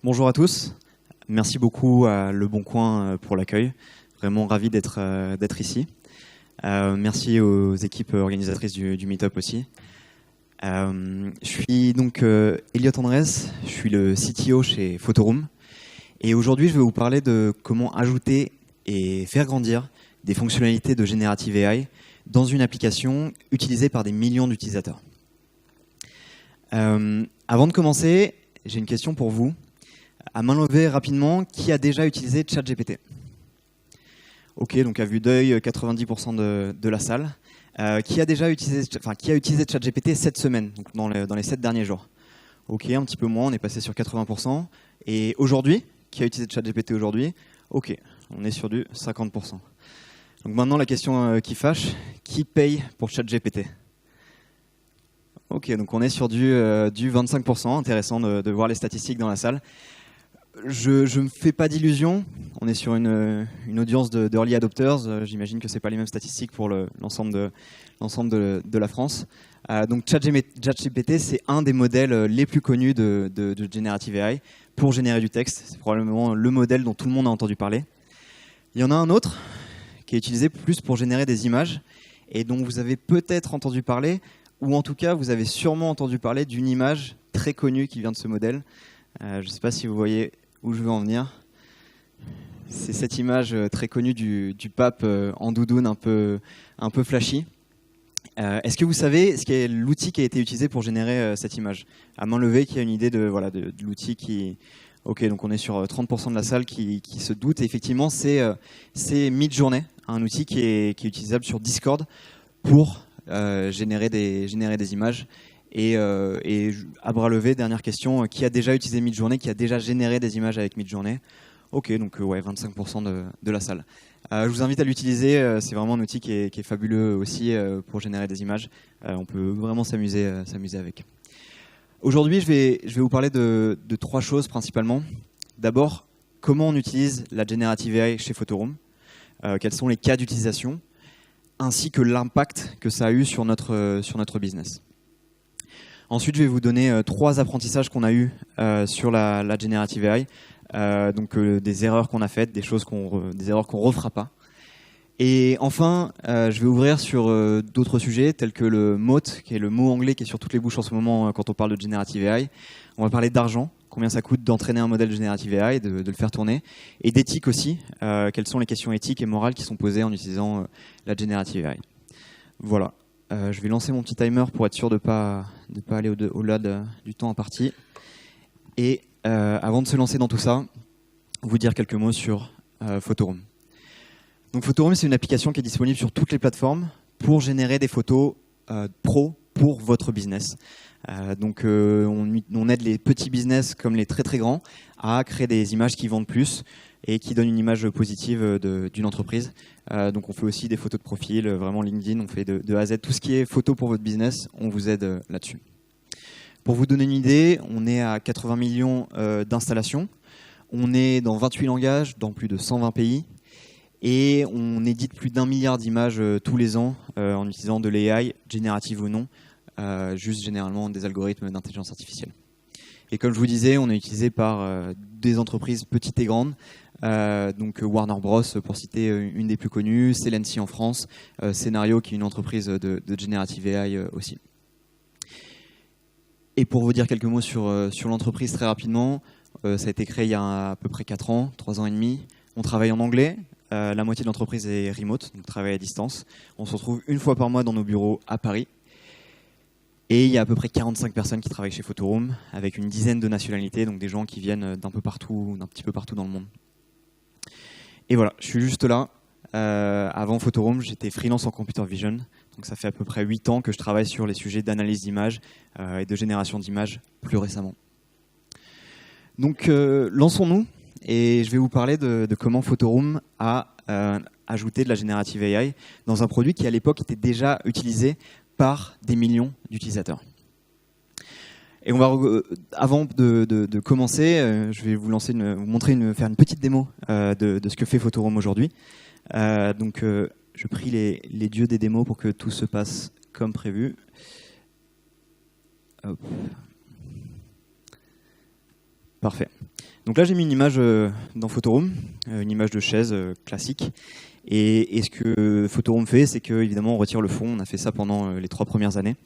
Bonjour à tous, merci beaucoup à Le Bon Coin pour l'accueil, vraiment ravi d'être ici. Merci aux équipes organisatrices du Meetup aussi. Je suis donc Elliot Andrés, je suis le CTO chez Photoroom et aujourd'hui je vais vous parler de comment ajouter et faire grandir des fonctionnalités de Generative AI dans une application utilisée par des millions d'utilisateurs. Avant de commencer, j'ai une question pour vous. À main levée rapidement, qui a déjà utilisé ChatGPT? Ok, donc à vue d'œil, 90% de la salle. Qui a utilisé ChatGPT cette semaine, donc dans les 7 derniers jours? Ok, un petit peu moins, on est passé sur 80%. Et aujourd'hui, qui a utilisé ChatGPT aujourd'hui? Ok, on est sur du 50%. Donc maintenant, la question qui fâche, qui paye pour ChatGPT? Ok, donc on est sur du 25%, intéressant de voir les statistiques dans la salle. Je me fais pas d'illusions, on est sur une audience d'early adopters, j'imagine que ce n'est pas les mêmes statistiques pour l'ensemble de la France. Donc ChatGPT, c'est un des modèles les plus connus de Generative AI pour générer du texte. C'est probablement le modèle dont tout le monde a entendu parler. Il y en a un autre qui est utilisé plus pour générer des images et dont vous avez peut-être entendu parler, ou en tout cas vous avez sûrement entendu parler d'une image très connue qui vient de ce modèle. Je ne sais pas si vous voyez où je veux en venir. C'est cette image très connue du pape en doudoune un peu flashy. Est-ce que vous savez ce qu'est l'outil qui a été utilisé pour générer cette image? À main levée, qui a une idée de l'outil qui... Ok, donc on est sur 30% de la salle qui se doute. Et effectivement, c'est Midjourney, un outil qui est utilisable sur Discord pour générer des images. Et à bras levés, dernière question, qui a déjà utilisé Midjourney, qui a déjà généré des images avec Midjourney? Ok, donc ouais, 25% de la salle. Je vous invite à l'utiliser, c'est vraiment un outil qui est fabuleux aussi pour générer des images. On peut vraiment s'amuser avec. Aujourd'hui, je vais vous parler de 3 choses principalement. D'abord, comment on utilise la Generative AI chez Photoroom, quels sont les cas d'utilisation, ainsi que l'impact que ça a eu sur notre business. Ensuite, je vais vous donner 3 apprentissages qu'on a eus sur la Generative AI, des erreurs qu'on a faites, des erreurs qu'on ne refera pas. Et enfin, je vais ouvrir sur d'autres sujets tels que le MOAT, qui est le mot anglais qui est sur toutes les bouches en ce moment quand on parle de Generative AI. On va parler d'argent, combien ça coûte d'entraîner un modèle de Generative AI, de le faire tourner, et d'éthique aussi, quelles sont les questions éthiques et morales qui sont posées en utilisant la Generative AI. Voilà. Je vais lancer mon petit timer pour être sûr de ne pas aller au-delà du temps imparti. Et avant de se lancer dans tout ça, vous dire quelques mots sur Photoroom. Donc Photoroom, c'est une application qui est disponible sur toutes les plateformes pour générer des photos pro pour votre business. On aide les petits business comme les très très grands à créer des images qui vendent plus et qui donnent une image positive d'une entreprise. Donc on fait aussi des photos de profil, vraiment LinkedIn, on fait de A à Z. Tout ce qui est photo pour votre business, on vous aide là-dessus. Pour vous donner une idée, on est à 80 millions d'installations. On est dans 28 langages, dans plus de 120 pays. Et on édite plus d'1 milliard d'images tous les ans en utilisant de l'AI, générative ou non, juste généralement des algorithmes d'intelligence artificielle. Et comme je vous disais, on est utilisé par des entreprises petites et grandes, donc Warner Bros pour citer une des plus connues, Celency en France, Scenario qui est une entreprise de Generative AI aussi. Et pour vous dire quelques mots sur l'entreprise très rapidement, ça a été créé il y a à peu près 4 ans, 3 ans et demi. On travaille en anglais, la moitié de l'entreprise est remote, donc travaille à distance. On se retrouve une fois par mois dans nos bureaux à Paris. Et il y a à peu près 45 personnes qui travaillent chez Photoroom, avec une dizaine de nationalités, donc des gens qui viennent d'un petit peu partout dans le monde. Et voilà, je suis juste là. Avant Photoroom, j'étais freelance en computer vision, donc ça fait à peu près 8 ans que je travaille sur les sujets d'analyse d'images et de génération d'images plus récemment. Donc lançons-nous, et je vais vous parler de comment Photoroom a ajouté de la Generative AI dans un produit qui à l'époque était déjà utilisé par des millions d'utilisateurs. Et on va, avant de commencer, je vais vous faire une petite démo de ce que fait Photoroom aujourd'hui. Je prie les dieux des démos pour que tout se passe comme prévu. Hop. Parfait. Donc là, j'ai mis une image dans Photoroom, une image de chaise classique. Et ce que Photoroom fait, c'est qu'évidemment, on retire le fond. On a fait ça pendant les 3 premières années.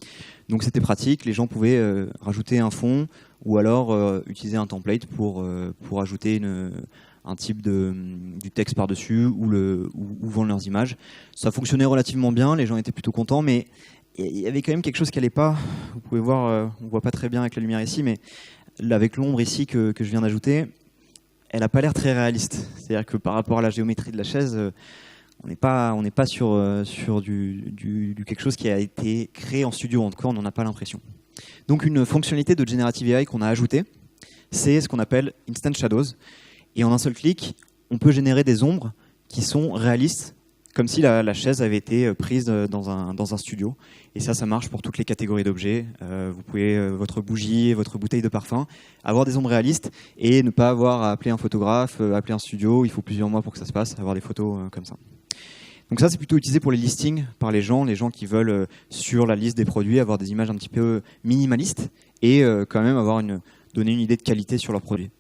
Donc c'était pratique. Les gens pouvaient rajouter un fond ou alors utiliser un template pour ajouter un type du texte par-dessus ou vendre leurs images. Ça fonctionnait relativement bien. Les gens étaient plutôt contents, mais il y avait quand même quelque chose qui n'allait pas. Vous pouvez voir, on ne voit pas très bien avec la lumière ici, mais là, avec l'ombre ici que je viens d'ajouter, elle n'a pas l'air très réaliste. C'est-à-dire que par rapport à la géométrie de la chaise, on n'est pas sur du quelque chose qui a été créé en studio. En tout cas, on n'en a pas l'impression. Donc une fonctionnalité de Generative AI qu'on a ajoutée, c'est ce qu'on appelle Instant Shadows. Et en un seul clic, on peut générer des ombres qui sont réalistes, comme si la chaise avait été prise dans un studio. Et ça marche pour toutes les catégories d'objets. Vous pouvez, votre bougie, votre bouteille de parfum, avoir des ombres réalistes et ne pas avoir à appeler un photographe, appeler un studio. Il faut plusieurs mois pour que ça se passe, avoir des photos comme ça. Donc ça, c'est plutôt utilisé pour les listings par les gens qui veulent, sur la liste des produits, avoir des images un petit peu minimalistes et quand même donner une idée de qualité sur leurs produits.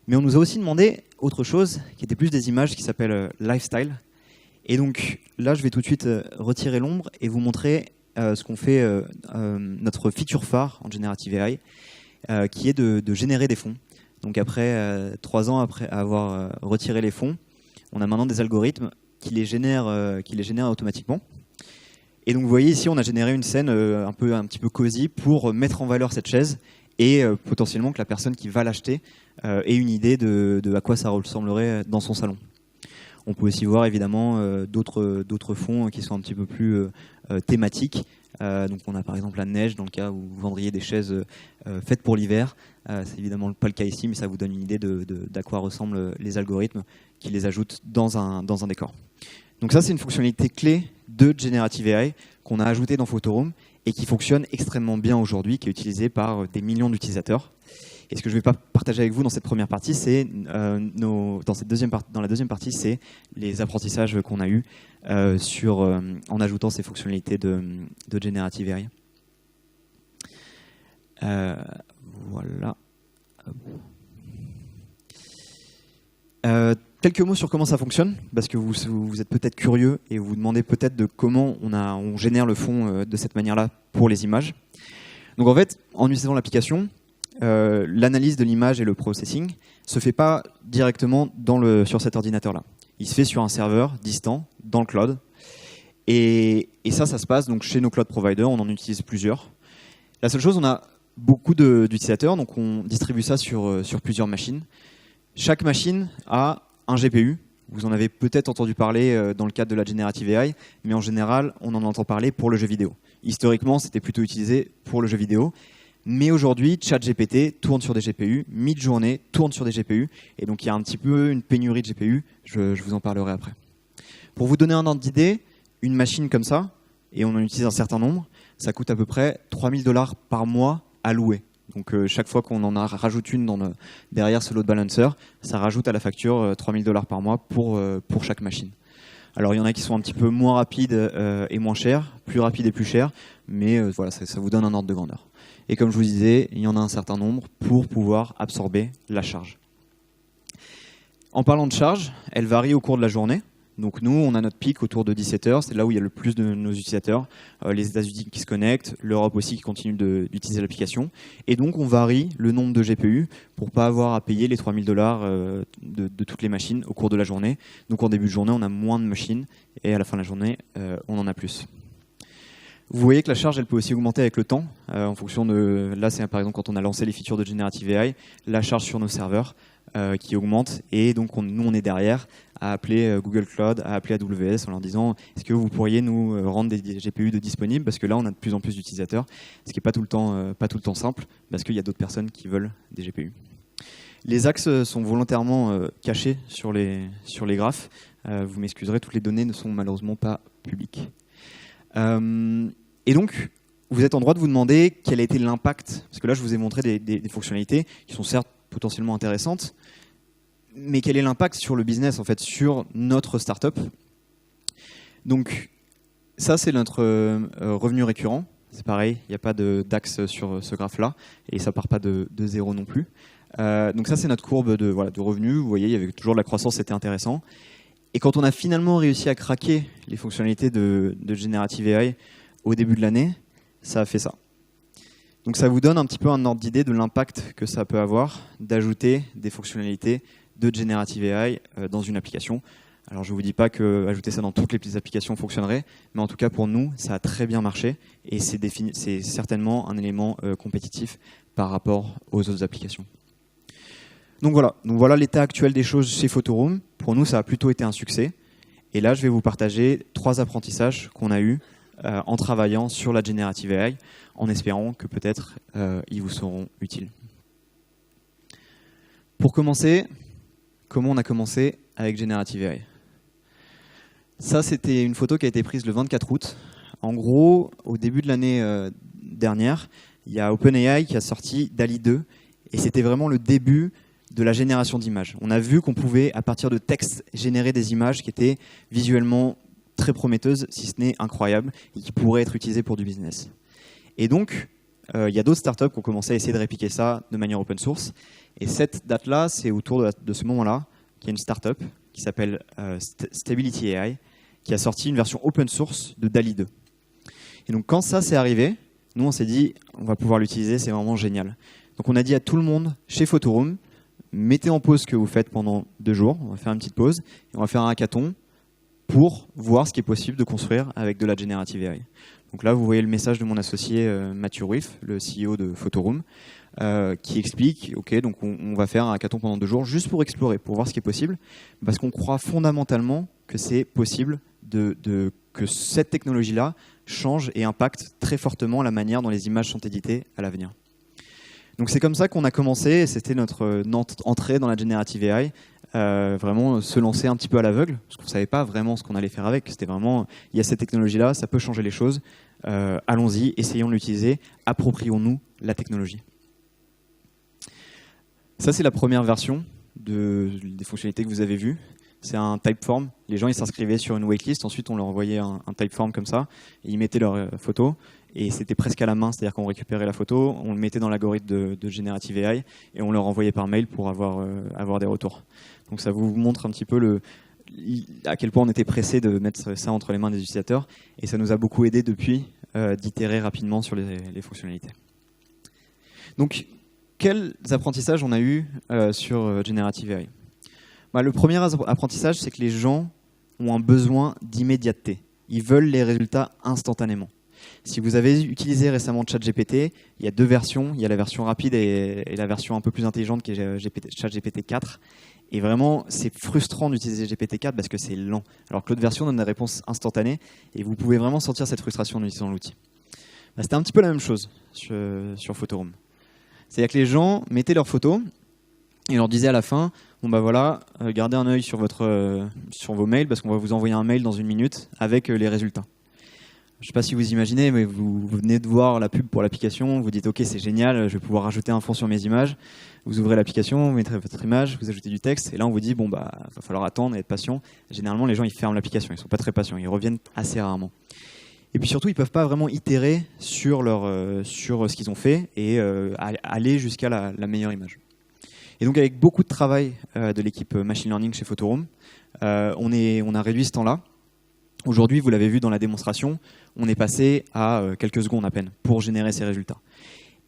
Mais on nous a aussi demandé autre chose, qui était plus des images qui s'appellent lifestyle. Et donc là, je vais tout de suite retirer l'ombre et vous montrer ce qu'on fait, notre feature phare en Generative AI, qui est de générer des fonds. Donc après 3 ans après avoir retiré les fonds, on a maintenant des algorithmes qui les génèrent automatiquement. Et donc vous voyez ici, on a généré une scène un petit peu cosy pour mettre en valeur cette chaise et potentiellement que la personne qui va l'acheter ait une idée de à quoi ça ressemblerait dans son salon. On peut aussi voir évidemment d'autres fonds qui sont un petit peu plus thématiques. Donc on a par exemple la neige, dans le cas où vous vendriez des chaises faites pour l'hiver. C'est évidemment pas le cas ici, mais ça vous donne une idée d'à quoi ressemblent les algorithmes qui les ajoutent dans un décor. Donc ça, c'est une fonctionnalité clé de Generative AI qu'on a ajoutée dans Photoroom et qui fonctionne extrêmement bien aujourd'hui, qui est utilisée par des millions d'utilisateurs. Et ce que je ne vais pas partager avec vous dans cette première partie, c'est dans la deuxième partie, c'est les apprentissages qu'on a eus en ajoutant ces fonctionnalités de Generative AI. Voilà. Quelques mots sur comment ça fonctionne, parce que vous êtes peut-être curieux et vous vous demandez peut-être de comment on génère le fond de cette manière-là pour les images. Donc en fait, en utilisant l'application, l'analyse de l'image et le processing se fait pas directement sur cet ordinateur-là. Il se fait sur un serveur distant, dans le cloud. Et ça se passe donc chez nos cloud providers, on en utilise plusieurs. La seule chose, on a beaucoup d'utilisateurs, donc on distribue ça sur plusieurs machines. Chaque machine a un GPU. Vous en avez peut-être entendu parler dans le cadre de la Generative AI, mais en général, on en entend parler pour le jeu vidéo. Historiquement, c'était plutôt utilisé pour le jeu vidéo. Mais aujourd'hui, ChatGPT tourne sur des GPU, Midjourney tourne sur des GPU, et donc il y a un petit peu une pénurie de GPU, je vous en parlerai après. Pour vous donner un ordre d'idée, une machine comme ça, et on en utilise un certain nombre, ça coûte à peu près 3 000 $ par mois à louer. Donc chaque fois qu'on en rajoute une derrière ce load balancer, ça rajoute à la facture 3 000 $ par mois pour chaque machine. Alors il y en a qui sont un petit peu moins rapides et moins chers, plus rapides et plus chers, mais voilà, ça vous donne un ordre de grandeur. Et comme je vous disais, il y en a un certain nombre pour pouvoir absorber la charge. En parlant de charge, elle varie au cours de la journée. Donc nous, on a notre pic autour de 17 h, c'est là où il y a le plus de nos utilisateurs, les États-Unis qui se connectent, l'Europe aussi qui continue d'utiliser l'application. Et donc on varie le nombre de GPU pour ne pas avoir à payer les 3 000 $ de toutes les machines au cours de la journée. Donc en début de journée, on a moins de machines et à la fin de la journée, on en a plus. Vous voyez que la charge, elle peut aussi augmenter avec le temps, en fonction de... Là, c'est par exemple quand on a lancé les features de Generative AI, la charge sur nos serveurs qui augmente, et donc nous, on est derrière à appeler Google Cloud, à appeler AWS en leur disant « Est-ce que vous pourriez nous rendre des GPU disponibles ?» Parce que là, on a de plus en plus d'utilisateurs, ce qui n'est pas tout le temps simple, parce qu'il y a d'autres personnes qui veulent des GPU. Les axes sont volontairement cachés sur les graphes. Vous m'excuserez, toutes les données ne sont malheureusement pas publiques. Et donc, vous êtes en droit de vous demander quel a été l'impact, parce que là je vous ai montré des fonctionnalités qui sont certes potentiellement intéressantes, mais quel est l'impact sur le business, en fait, sur notre startup. Donc ça c'est notre revenu récurrent, c'est pareil, il n'y a pas d'axe sur ce graphe-là, et ça ne part pas de zéro non plus. Donc ça, c'est notre courbe de revenus. Vous voyez, il y avait toujours de la croissance, c'était intéressant. Et quand on a finalement réussi à craquer les fonctionnalités de Generative AI au début de l'année, ça a fait ça. Donc ça vous donne un petit peu un ordre d'idée de l'impact que ça peut avoir d'ajouter des fonctionnalités de Generative AI dans une application. Alors je ne vous dis pas qu'ajouter ça dans toutes les applications fonctionnerait, mais en tout cas pour nous, ça a très bien marché et c'est certainement un élément compétitif par rapport aux autres applications. Donc voilà l'état actuel des choses chez Photoroom. Pour nous, ça a plutôt été un succès. Et là, je vais vous partager 3 apprentissages qu'on a eus en travaillant sur la Generative AI, en espérant que peut-être ils vous seront utiles. Pour commencer, comment on a commencé avec Generative AI? Ça, c'était une photo qui a été prise le 24 août. En gros, au début de l'année dernière, il y a OpenAI qui a sorti DALL-E 2, et c'était vraiment le début de la génération d'images. On a vu qu'on pouvait, à partir de texte, générer des images qui étaient visuellement très prometteuses, si ce n'est incroyables, et qui pourraient être utilisées pour du business. Et donc, il y a d'autres startups qui ont commencé à essayer de répliquer ça de manière open source. Et cette date-là, c'est autour de ce moment-là qu'il y a une startup qui s'appelle Stability AI, qui a sorti une version open source de DALL-E 2. Et donc, quand ça s'est arrivé, nous, on s'est dit, on va pouvoir l'utiliser, c'est vraiment génial. Donc, on a dit à tout le monde, chez Photoroom, mettez en pause ce que vous faites pendant 2 jours, on va faire une petite pause, et on va faire un hackathon pour voir ce qui est possible de construire avec de la Generative AI. Donc là, vous voyez le message de mon associé Mathieu Ruiff, le CEO de Photoroom, qui explique, ok, donc on va faire un hackathon pendant 2 jours juste pour explorer, pour voir ce qui est possible, parce qu'on croit fondamentalement que c'est possible que cette technologie-là change et impacte très fortement la manière dont les images sont éditées à l'avenir. Donc c'est comme ça qu'on a commencé, et c'était notre entrée dans la Generative AI, vraiment se lancer un petit peu à l'aveugle, parce qu'on ne savait pas vraiment ce qu'on allait faire avec. C'était vraiment, il y a cette technologie-là, ça peut changer les choses, allons-y, essayons de l'utiliser, approprions-nous la technologie. Ça, c'est la première version des fonctionnalités que vous avez vues. C'est un typeform. Les gens ils s'inscrivaient sur une waitlist, ensuite on leur envoyait un typeform comme ça, et ils mettaient leur photo, et c'était presque à la main, c'est-à-dire qu'on récupérait la photo, on le mettait dans l'algorithme de Generative AI, et on leur envoyait par mail pour avoir des retours. Donc ça vous montre un petit peu à quel point on était pressé de mettre ça entre les mains des utilisateurs, et ça nous a beaucoup aidé depuis d'itérer rapidement sur les fonctionnalités. Donc, quels apprentissages on a eu sur Generative AI? Le premier apprentissage, c'est que les gens ont un besoin d'immédiateté. Ils veulent les résultats instantanément. Si vous avez utilisé récemment ChatGPT, il y a 2 versions. Il y a la version rapide et la version un peu plus intelligente qui est ChatGPT 4. Et vraiment, c'est frustrant d'utiliser GPT-4 parce que c'est lent. Alors que l'autre version donne des réponses instantanées et vous pouvez vraiment sentir cette frustration en utilisant l'outil. C'était un petit peu la même chose sur Photoroom. C'est-à-dire que les gens mettaient leurs photos et leur disaient à la fin, bon voilà, gardez un œil sur vos mails parce qu'on va vous envoyer un mail dans 1 minute avec les résultats. Je ne sais pas si vous imaginez, mais vous venez de voir la pub pour l'application, vous dites ok c'est génial, je vais pouvoir rajouter un fond sur mes images. Vous ouvrez l'application, vous mettez votre image, vous ajoutez du texte, et là on vous dit va falloir attendre et être patient. Généralement les gens ils ferment l'application, ils ne sont pas très patients, ils reviennent assez rarement. Et puis surtout ils ne peuvent pas vraiment itérer sur ce qu'ils ont fait et aller jusqu'à la meilleure image. Et donc avec beaucoup de travail de l'équipe Machine Learning chez Photoroom, on a réduit ce temps-là. Aujourd'hui, vous l'avez vu dans la démonstration, on est passé à quelques secondes à peine pour générer ces résultats.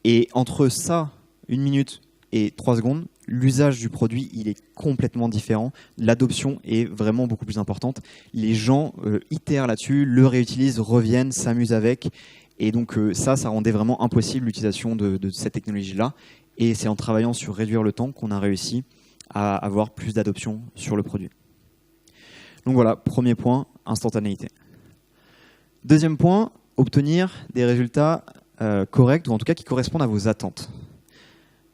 Et entre ça, 1 minute et 3 secondes, l'usage du produit, il est complètement différent. L'adoption est vraiment beaucoup plus importante. Les gens itèrent là-dessus, le réutilisent, reviennent, s'amusent avec. Et donc ça rendait vraiment impossible l'utilisation de cette technologie-là. Et c'est en travaillant sur réduire le temps qu'on a réussi à avoir plus d'adoption sur le produit. Donc voilà, premier point, instantanéité. Deuxième point, obtenir des résultats corrects, ou en tout cas qui correspondent à vos attentes.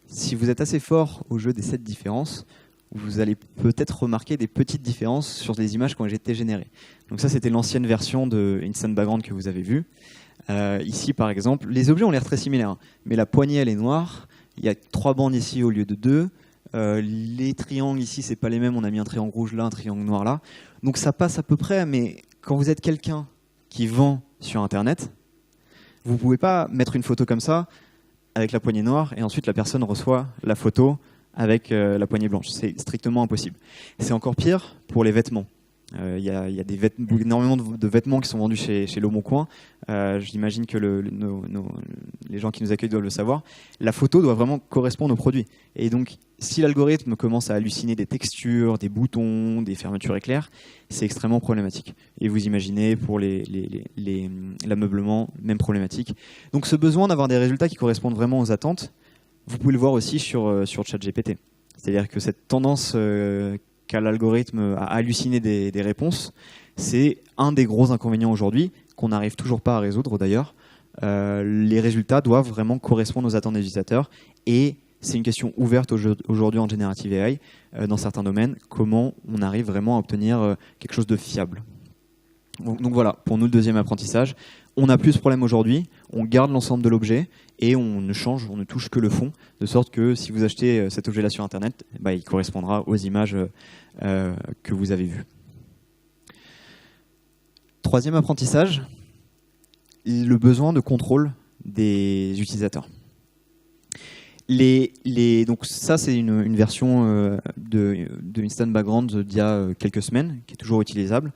Si vous êtes assez fort au jeu des 7 différences, vous allez peut-être remarquer des petites différences sur les images qui ont été générées. Donc ça, c'était l'ancienne version de Instant Background que vous avez vue. Ici, par exemple, les objets ont l'air très similaires, mais la poignée, elle est noire. Il y a 3 bandes ici au lieu de 2. Les triangles ici, c'est pas les mêmes. On a mis un triangle rouge là, un triangle noir là. Donc ça passe à peu près, mais quand vous êtes quelqu'un qui vend sur Internet, vous ne pouvez pas mettre une photo comme ça avec la poignée noire et ensuite la personne reçoit la photo avec la poignée blanche. C'est strictement impossible. C'est encore pire pour les vêtements. Il y a énormément de vêtements qui sont vendus chez Le Bon Coin. J'imagine que les gens qui nous accueillent doivent le savoir. La photo doit vraiment correspondre au produit. Et donc, si l'algorithme commence à halluciner des textures, des boutons, des fermetures éclairs, c'est extrêmement problématique. Et vous imaginez pour l'ameublement, même problématique. Donc, ce besoin d'avoir des résultats qui correspondent vraiment aux attentes, vous pouvez le voir aussi sur ChatGPT. C'est-à-dire que cette tendance qu'a l'algorithme à halluciner des réponses, c'est un des gros inconvénients aujourd'hui, qu'on n'arrive toujours pas à résoudre d'ailleurs. Les résultats doivent vraiment correspondre aux attentes des utilisateurs, et c'est une question ouverte aujourd'hui en Generative AI, dans certains domaines, comment on arrive vraiment à obtenir quelque chose de fiable. Donc voilà, pour nous le deuxième apprentissage, on n'a plus ce problème aujourd'hui, on garde l'ensemble de l'objet et on ne touche que le fond, de sorte que si vous achetez cet objet-là sur Internet, il correspondra aux images que vous avez vues. Troisième apprentissage, le besoin de contrôle des utilisateurs. Donc ça, c'est une version de Instant Background d'il y a quelques semaines, qui est toujours utilisable,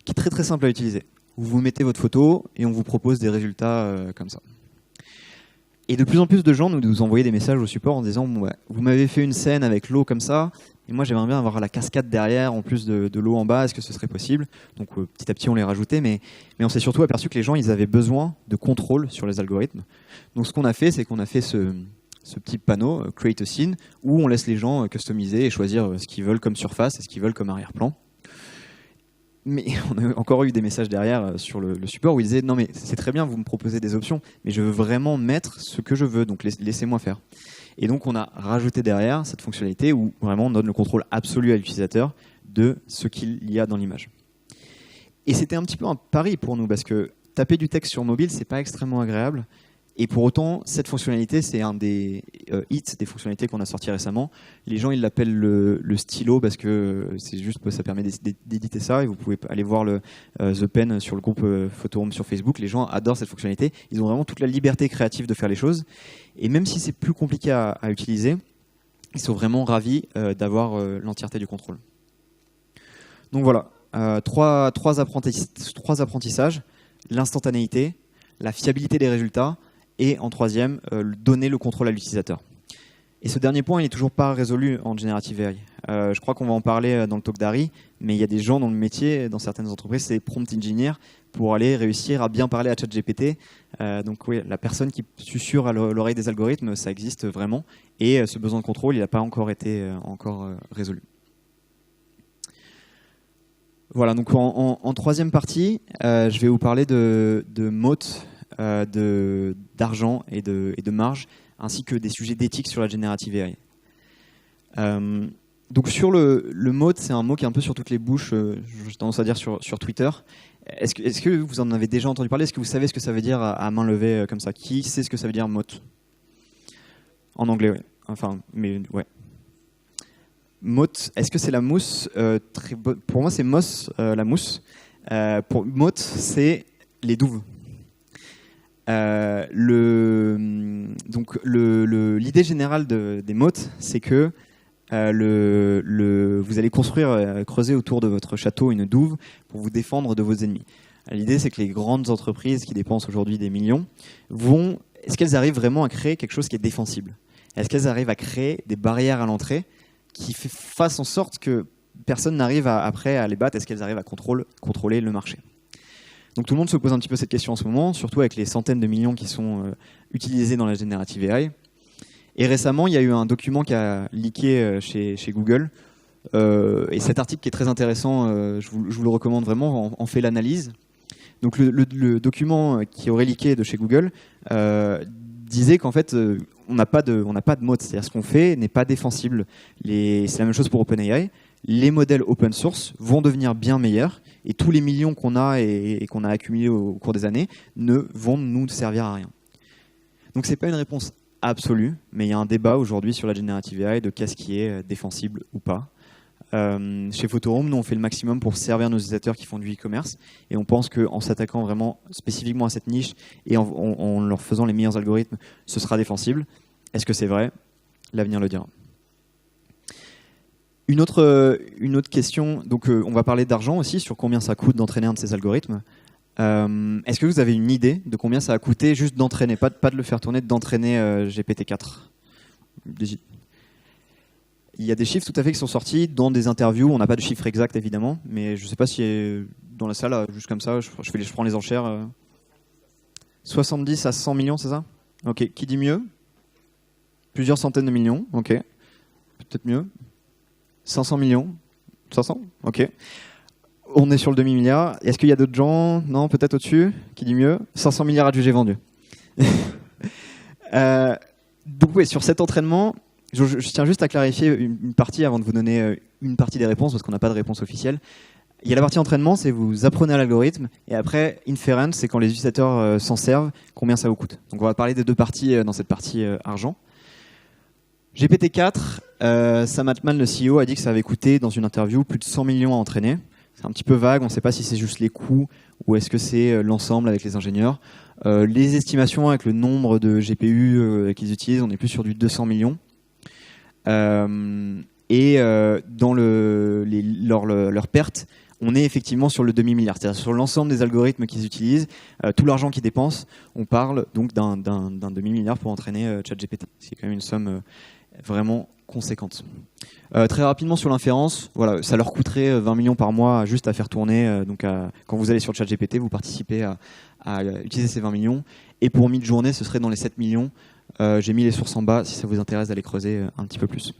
qui est très très simple à utiliser. Vous mettez votre photo et on vous propose des résultats comme ça. Et de plus en plus de gens nous envoyaient des messages au support en disant ouais, vous m'avez fait une scène avec l'eau comme ça, et moi j'aimerais bien avoir la cascade derrière en plus de l'eau en bas, est-ce que ce serait possible? Donc petit à petit on les rajoutait, mais on s'est surtout aperçu que les gens ils avaient besoin de contrôle sur les algorithmes. Donc ce qu'on a fait, c'est qu'on a fait ce petit panneau Create a Scene où on laisse les gens customiser et choisir ce qu'ils veulent comme surface et ce qu'ils veulent comme arrière-plan. Mais on a encore eu des messages derrière sur le support où ils disaient non mais c'est très bien, vous me proposez des options, mais je veux vraiment mettre ce que je veux, donc laissez-moi faire. Et donc on a rajouté derrière cette fonctionnalité où vraiment on donne le contrôle absolu à l'utilisateur de ce qu'il y a dans l'image. Et c'était un petit peu un pari pour nous parce que taper du texte sur mobile, c'est pas extrêmement agréable. Et pour autant, cette fonctionnalité, c'est un des hits des fonctionnalités qu'on a sorti récemment. Les gens, ils l'appellent le stylo parce que ça permet d'éditer ça. Et vous pouvez aller voir The Pen sur le groupe Photoroom sur Facebook. Les gens adorent cette fonctionnalité. Ils ont vraiment toute la liberté créative de faire les choses. Et même si c'est plus compliqué à utiliser, ils sont vraiment ravis d'avoir l'entièreté du contrôle. Donc voilà, trois apprentissages. L'instantanéité, la fiabilité des résultats, et en troisième, donner le contrôle à l'utilisateur. Et ce dernier point, il n'est toujours pas résolu en Generative AI. Je crois qu'on va en parler dans le talk d'Harry, mais il y a des gens dans le métier, dans certaines entreprises, c'est prompt engineer, pour aller réussir à bien parler à ChatGPT. Donc oui, la personne qui susurre à l'oreille des algorithmes, ça existe vraiment, et ce besoin de contrôle, il n'a pas encore été résolu. Voilà, donc en troisième partie, je vais vous parler de mots, d'argent et de marge, ainsi que des sujets d'éthique sur la Generative AI. Donc sur le mode, c'est un mot qui est un peu sur toutes les bouches, j'ai tendance à dire sur Twitter. Est-ce que vous en avez déjà entendu parler? Est-ce que vous savez ce que ça veut dire à main levée comme ça? Qui sait ce que ça veut dire mot? En anglais, oui. Enfin, mais ouais. Mot, est-ce que c'est la mousse? Pour moi, c'est moss, la mousse. Pour mot, c'est les douves. Donc l'idée générale des mottes, c'est que vous allez creuser autour de votre château une douve pour vous défendre de vos ennemis. L'idée, c'est que les grandes entreprises qui dépensent aujourd'hui des millions est-ce qu'elles arrivent vraiment à créer quelque chose qui est défensible? Est-ce qu'elles arrivent à créer des barrières à l'entrée qui fassent en sorte que personne n'arrive après à les battre? Est-ce qu'elles arrivent à contrôler le marché? Donc tout le monde se pose un petit peu cette question en ce moment, surtout avec les centaines de millions qui sont utilisés dans la Generative AI. Et récemment, il y a eu un document qui a leaké chez Google. Et cet article qui est très intéressant, je vous le recommande vraiment, en fait l'analyse. Donc le document qui aurait leaké de chez Google disait qu'en fait, on n'a pas de mode. C'est-à-dire ce qu'on fait n'est pas défensible. C'est la même chose pour OpenAI. Les modèles open source vont devenir bien meilleurs et tous les millions qu'on a et qu'on a accumulés au cours des années ne vont nous servir à rien. Donc c'est pas une réponse absolue, mais il y a un débat aujourd'hui sur la Generative AI de qu'est-ce qui est défensible ou pas. Chez Photoroom, nous on fait le maximum pour servir nos utilisateurs qui font du e-commerce et on pense qu'en s'attaquant vraiment spécifiquement à cette niche et en leur faisant les meilleurs algorithmes, ce sera défensible. Est-ce que c'est vrai? L'avenir le dira. Une autre question, donc on va parler d'argent aussi, sur combien ça coûte d'entraîner un de ces algorithmes. Est-ce que vous avez une idée de combien ça a coûté juste d'entraîner, pas de le faire tourner, d'entraîner GPT-4 ? Il y a des chiffres tout à fait qui sont sortis dans des interviews, on n'a pas de chiffres exacts évidemment, mais je ne sais pas si dans la salle, juste comme ça, je prends les enchères. 70 à 100 millions, c'est ça ? Ok, qui dit mieux ? Plusieurs centaines de millions, ok. Peut-être mieux. 500 millions. 500 ? Ok. On est sur le demi-milliard. Est-ce qu'il y a d'autres gens ? Non, peut-être au-dessus. Qui dit mieux ? 500 milliards adjugés vendus. Donc oui, sur cet entraînement, je tiens juste à clarifier une partie avant de vous donner une partie des réponses, parce qu'on n'a pas de réponse officielle. Il y a la partie entraînement, c'est vous apprenez à l'algorithme, et après, inference, c'est quand les utilisateurs s'en servent, combien ça vous coûte. Donc on va parler des deux parties dans cette partie argent. GPT-4, Sam Altman, le CEO, a dit que ça avait coûté, dans une interview, plus de 100 millions à entraîner. C'est un petit peu vague, on ne sait pas si c'est juste les coûts ou est-ce que c'est l'ensemble avec les ingénieurs. Les estimations avec le nombre de GPU qu'ils utilisent, on est plus sur du 200 millions. Dans leur perte, on est effectivement sur le demi-milliard, c'est-à-dire sur l'ensemble des algorithmes qu'ils utilisent, tout l'argent qu'ils dépensent, on parle donc d'un demi-milliard pour entraîner ChatGPT. C'est quand même une somme vraiment conséquente. Très rapidement sur l'inférence, voilà, ça leur coûterait 20 millions par mois juste à faire tourner. Quand vous allez sur ChatGPT, vous participez à utiliser ces 20 millions. Et pour mid-journée, ce serait dans les 7 millions. J'ai mis les sources en bas si ça vous intéresse d'aller creuser un petit peu plus.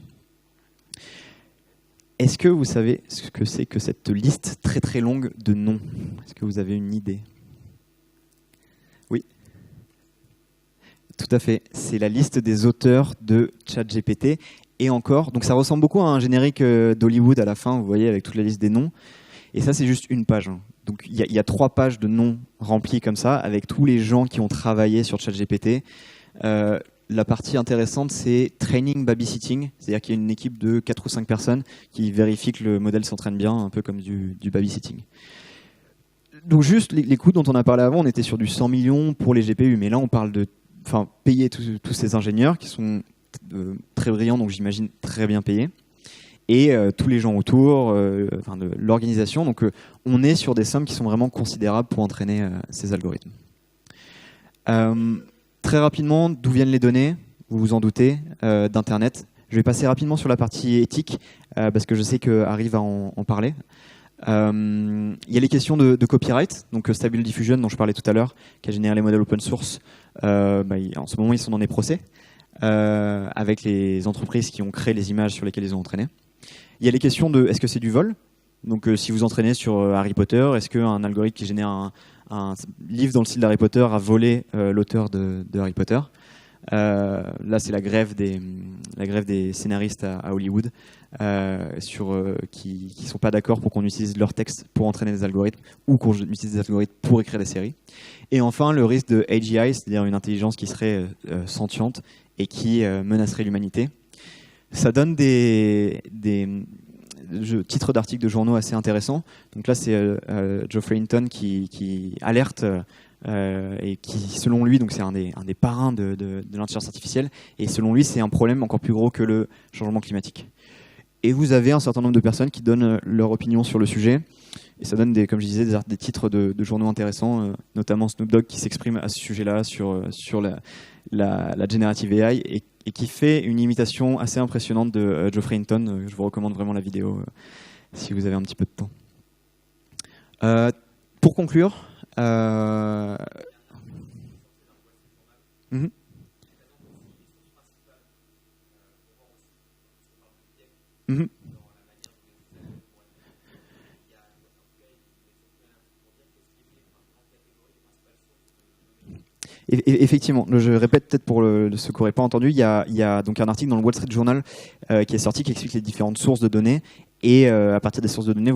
Est-ce que vous savez ce que c'est que cette liste très très longue de noms ? Est-ce que vous avez une idée ? Oui. Tout à fait. C'est la liste des auteurs de ChatGPT. Et encore, donc ça ressemble beaucoup à un générique d'Hollywood à la fin, vous voyez, avec toute la liste des noms. Et ça, c'est juste une page. Donc il y a 3 pages de noms remplis comme ça, avec tous les gens qui ont travaillé sur ChatGPT. La partie intéressante, c'est training babysitting, c'est-à-dire qu'il y a une équipe de 4 ou 5 personnes qui vérifient que le modèle s'entraîne bien, un peu comme du babysitting. Donc juste les coûts dont on a parlé avant, on était sur du 100 millions pour les GPU, mais là on parle de payer tous ces ingénieurs qui sont très brillants, donc j'imagine très bien payés, et tous les gens autour, de l'organisation. Donc on est sur des sommes qui sont vraiment considérables pour entraîner ces algorithmes. Très rapidement, d'où viennent les données ? Vous vous en doutez, d'Internet. Je vais passer rapidement sur la partie éthique, parce que je sais qu'Harry va en parler. Il y a les questions de copyright, donc Stable Diffusion, dont je parlais tout à l'heure, qui a généré les modèles open source. En ce moment, ils sont dans des procès avec les entreprises qui ont créé les images sur lesquelles ils ont entraîné. Il y a les questions de est-ce que c'est du vol ? Donc si vous entraînez sur Harry Potter, est-ce qu'un algorithme qui génère un livre dans le style d'Harry Potter a volé l'auteur de Harry Potter ? Là, c'est la grève des scénaristes à Hollywood qui ne sont pas d'accord pour qu'on utilise leur texte pour entraîner des algorithmes ou qu'on utilise des algorithmes pour écrire des séries. Et enfin, le risque de AGI, c'est-à-dire une intelligence qui serait sentiente et qui menacerait l'humanité. Ça donne des titres d'articles de journaux assez intéressants. Donc là, c'est Geoffrey Hinton qui alerte et qui, selon lui, donc c'est un des parrains de l'intelligence artificielle, et selon lui, c'est un problème encore plus gros que le changement climatique. Et vous avez un certain nombre de personnes qui donnent leur opinion sur le sujet, et ça donne, comme je disais, des titres de journaux intéressants, notamment Snoop Dogg qui s'exprime à ce sujet-là sur la generative AI, et qui fait une imitation assez impressionnante de Geoffrey Hinton. Je vous recommande vraiment la vidéo si vous avez un petit peu de temps. Pour conclure, Effectivement, je répète peut-être pour ceux qui n'auraient pas entendu, il y a donc un article dans le Wall Street Journal qui est sorti qui explique les différentes sources de données, et à partir des sources de données,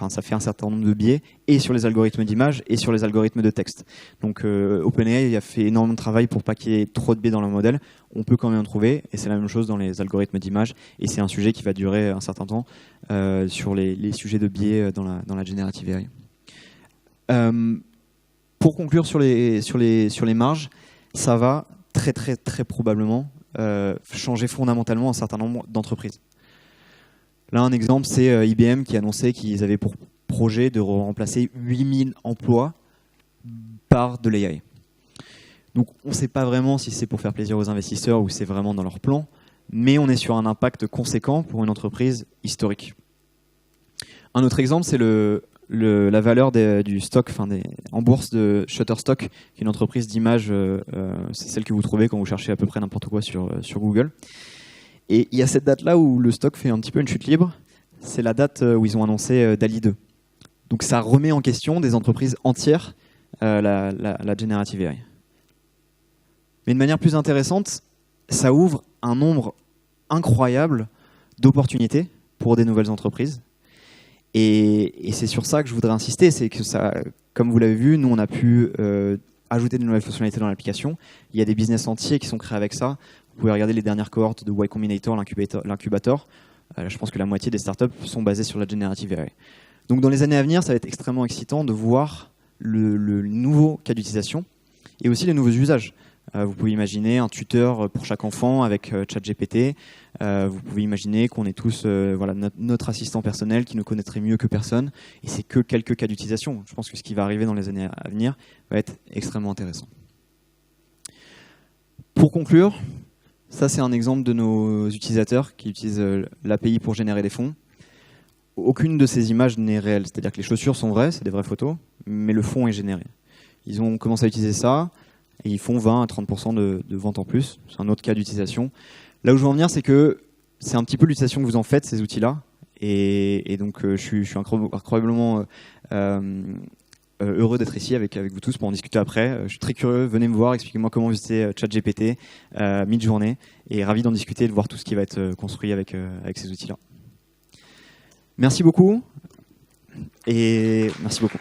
ça fait un certain nombre de biais, et sur les algorithmes d'image et sur les algorithmes de texte. Donc OpenAI a fait énormément de travail pour pas qu'il y ait trop de biais dans le modèle. On peut quand même en trouver, et c'est la même chose dans les algorithmes d'image, et c'est un sujet qui va durer un certain temps sur les sujets de biais dans la generative AI. Pour conclure sur les marges, ça va très très très probablement changer fondamentalement un certain nombre d'entreprises. Là, un exemple, c'est IBM qui annonçait qu'ils avaient pour projet de remplacer 8000 emplois par de l'AI. Donc on ne sait pas vraiment si c'est pour faire plaisir aux investisseurs ou c'est vraiment dans leur plan, mais on est sur un impact conséquent pour une entreprise historique. Un autre exemple, c'est la valeur du stock en bourse de Shutterstock, qui est une entreprise d'image, c'est celle que vous trouvez quand vous cherchez à peu près n'importe quoi sur Google. Et il y a cette date-là où le stock fait un petit peu une chute libre, c'est la date où ils ont annoncé DALL-E 2. Donc ça remet en question des entreprises entières la Generative AI. Mais de manière plus intéressante, ça ouvre un nombre incroyable d'opportunités pour des nouvelles entreprises. Et c'est sur ça que je voudrais insister, c'est que ça, comme vous l'avez vu, nous on a pu ajouter de nouvelles fonctionnalités dans l'application. Il y a des business entiers qui sont créés avec ça. Vous pouvez regarder les dernières cohortes de Y Combinator, l'incubator. Je pense que la moitié des startups sont basées sur la Generative AI. Donc dans les années à venir, ça va être extrêmement excitant de voir le nouveau cas d'utilisation et aussi les nouveaux usages. Vous pouvez imaginer un tuteur pour chaque enfant avec ChatGPT. Vous pouvez imaginer qu'on est tous notre assistant personnel qui nous connaîtrait mieux que personne. Et c'est que quelques cas d'utilisation. Je pense que ce qui va arriver dans les années à venir va être extrêmement intéressant. Pour conclure, ça c'est un exemple de nos utilisateurs qui utilisent l'API pour générer des fonds. Aucune de ces images n'est réelle. C'est-à-dire que les chaussures sont vraies, c'est des vraies photos, mais le fond est généré. Ils ont commencé à utiliser ça. Et ils font 20 à 30% de ventes en plus. C'est un autre cas d'utilisation. Là où je veux en venir, c'est que c'est un petit peu l'utilisation que vous en faites, ces outils-là. Et donc, je suis incroyablement heureux d'être ici avec vous tous pour en discuter après. Je suis très curieux. Venez me voir, expliquez-moi comment vous utilisez ChatGPT, Midjourney. Et ravi d'en discuter et de voir tout ce qui va être construit avec ces outils-là. Merci beaucoup. Et merci beaucoup.